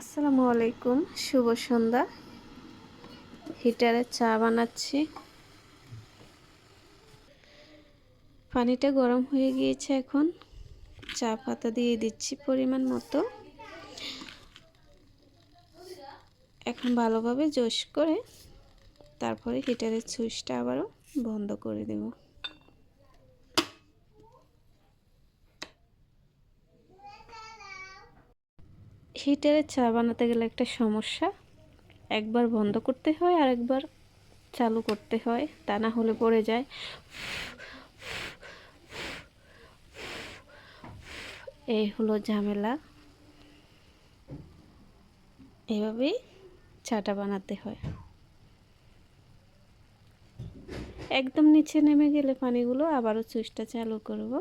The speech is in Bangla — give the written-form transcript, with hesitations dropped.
আসসালামু আলাইকুম, শুভ সন্ধ্যা। হিটারে চা বানাচ্ছি। পানিটা গরম হয়ে গিয়েছে, এখন চা পাতা দিয়ে দিচ্ছি পরিমাণ মতো। এখন ভালোভাবে জোশ করে তারপরে হিটারের সুইচটা আবারও বন্ধ করে দেব। হিটারে চা বানাতে গেলে একটা সমস্যা, একবার বন্ধ করতে হয় আর একবার চালু করতে হয়, তা না হলে পড়ে যায়। এই হলো ঝামেলা। এভাবেই চাটা বানাতে হয়। একদম নিচে নেমে গেলে পানিগুলো আবারও সুইচটা চালু করব।